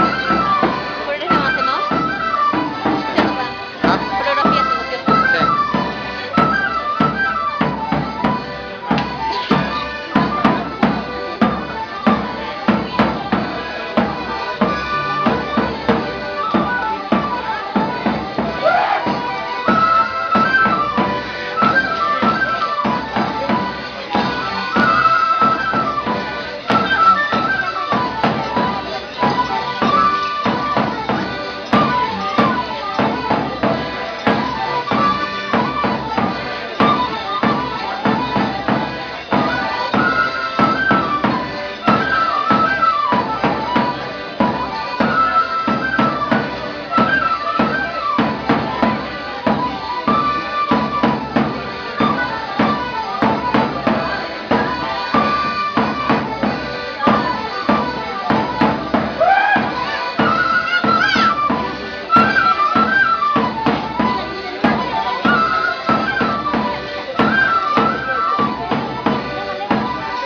Coreografía se ¿no? Se nos va. ¿Ah? Coreografía se nos ¿cierto? Sí.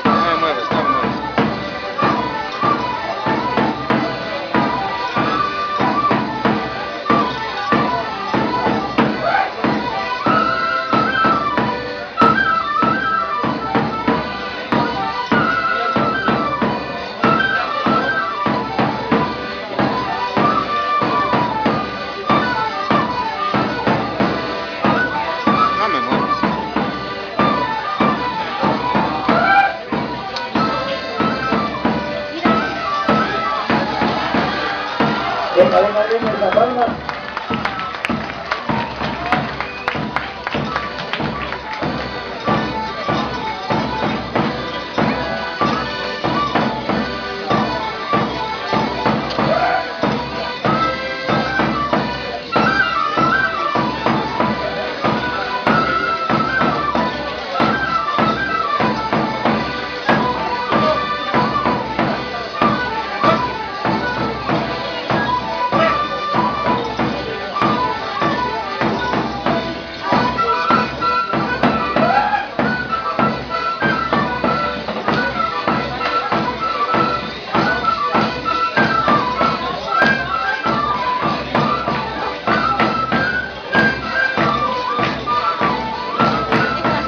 No me mueves, no me mueves. No me mueves. Venga, venga, venga, esa palma.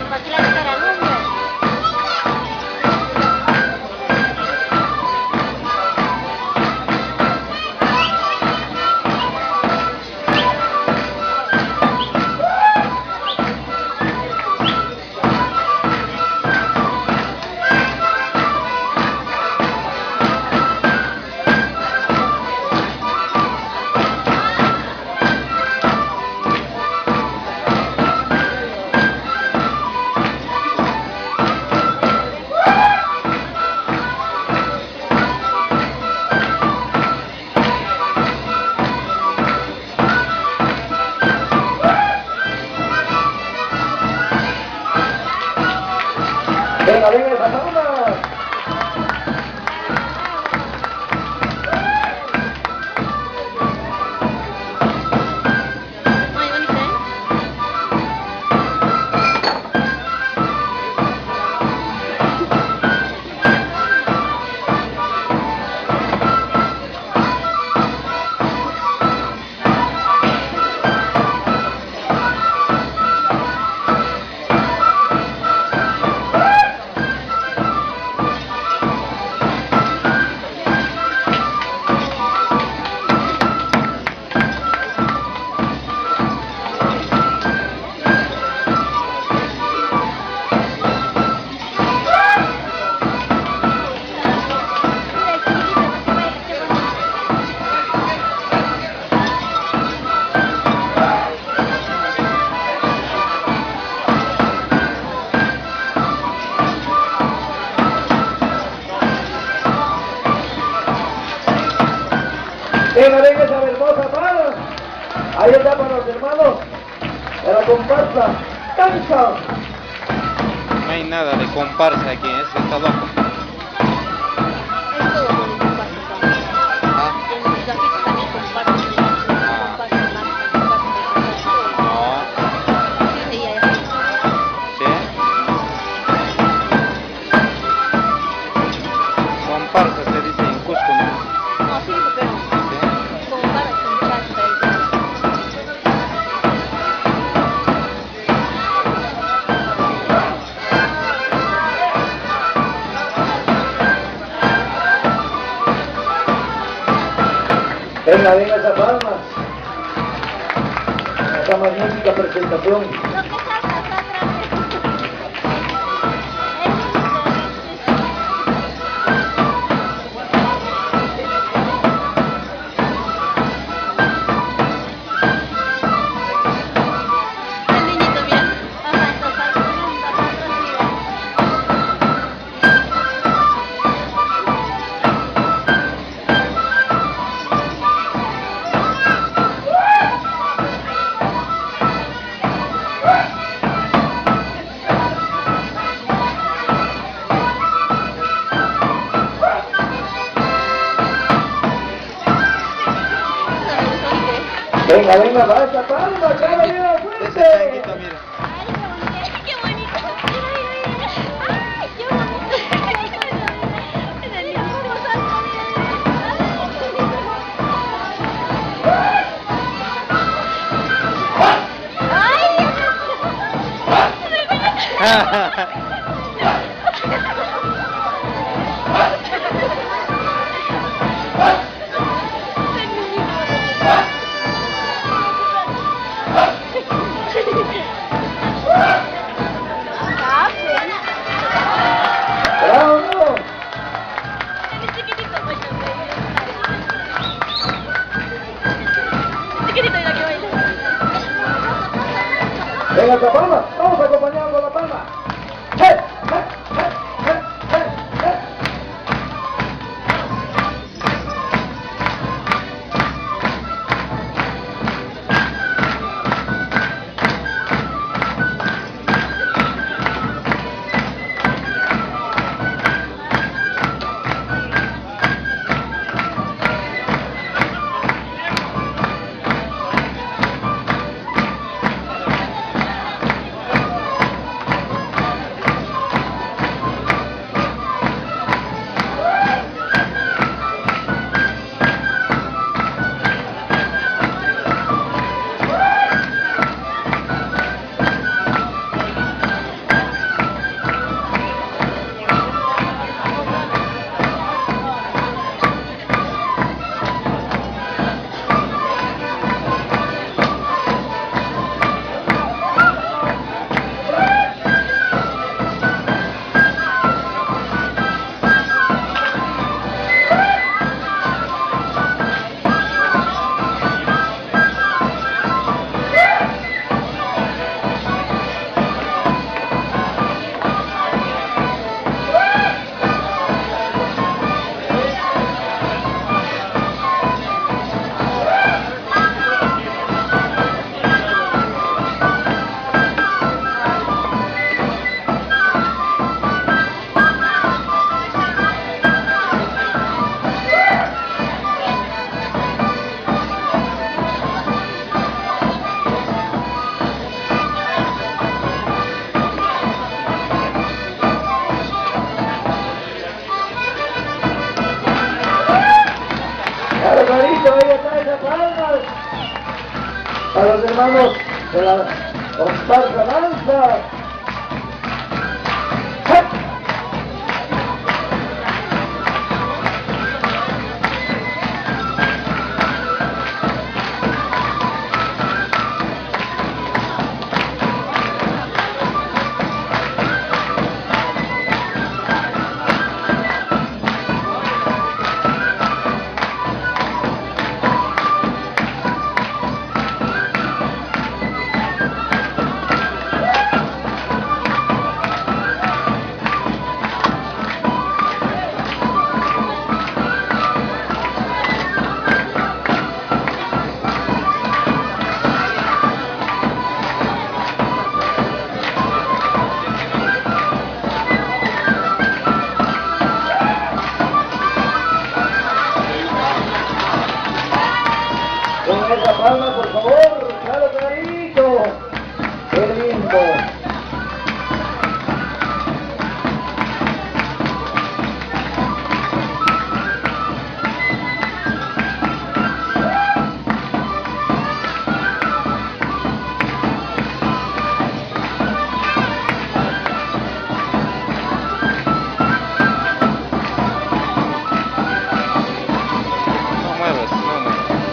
¿Para qué la cara al hombre? Venga, venga, esa palma. Ay, bonita, ¿eh? Venga, venga, esa hermosa palma. Ahí está para los hermanos de la comparsa. ¡Cancha! No hay nada de comparsa aquí, esto está loco. Es todo con comparsa también. Ah, En los gajitos también comparsa. Comparsa, marca, comparsa, no. sí, ya, ya. ¿Sí? Comparsa se dice en Cusco, ¿no? No, sí, pero... Sí. Venga, venga esa palma. Esta magnífica presentación. Lo que salta está atrás. El niñito bien. Ajá, entonces ahí Venga, venga, va esa palma, acá venga Ese fuerte. changuito, mira. Ay, qué bonito. Mira, mira, mira. Ay, qué bonito. Mira, el niño cómo salta, mira, mira. Ay, Bravo, no. chiquitito, chiquitito, mira que baila. Venga esa palma, vamos a acompañarlo con la palma. ¡Hey! ¡Hey! ¡Hey! ¡Hey! ¡Hey! ¡Hey! Claro, clarito, ahí está esa palma. A los hermanos de la comparsa danza. ¡Hey! Con esa palma, por favor, claro, clarito. Qué lindo. No muevas, no muevas.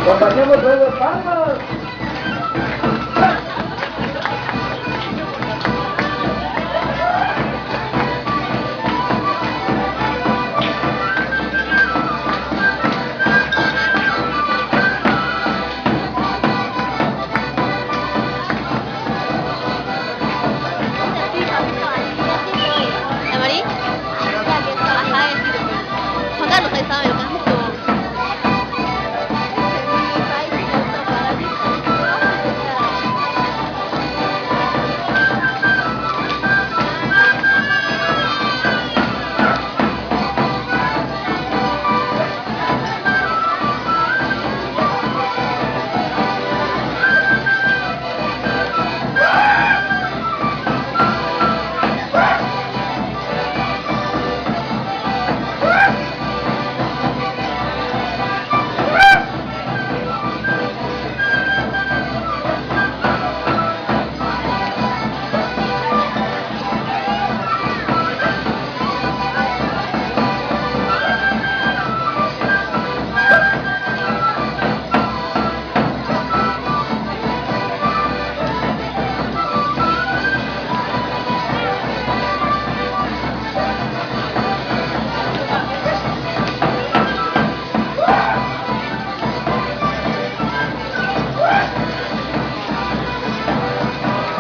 Acompañemos luego en palmas. ¿La Marí? Ajá, es cierto. Juan Carlos ahí sabe lo que es mucho.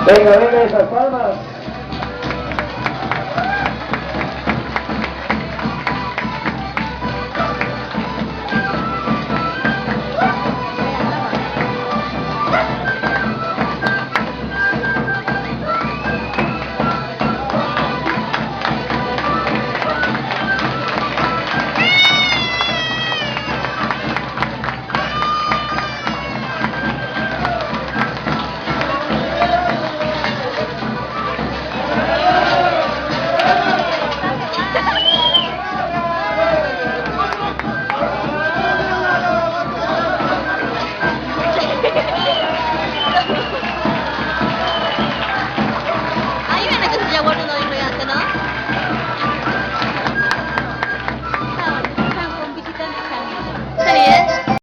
Venga, venga esas palmas.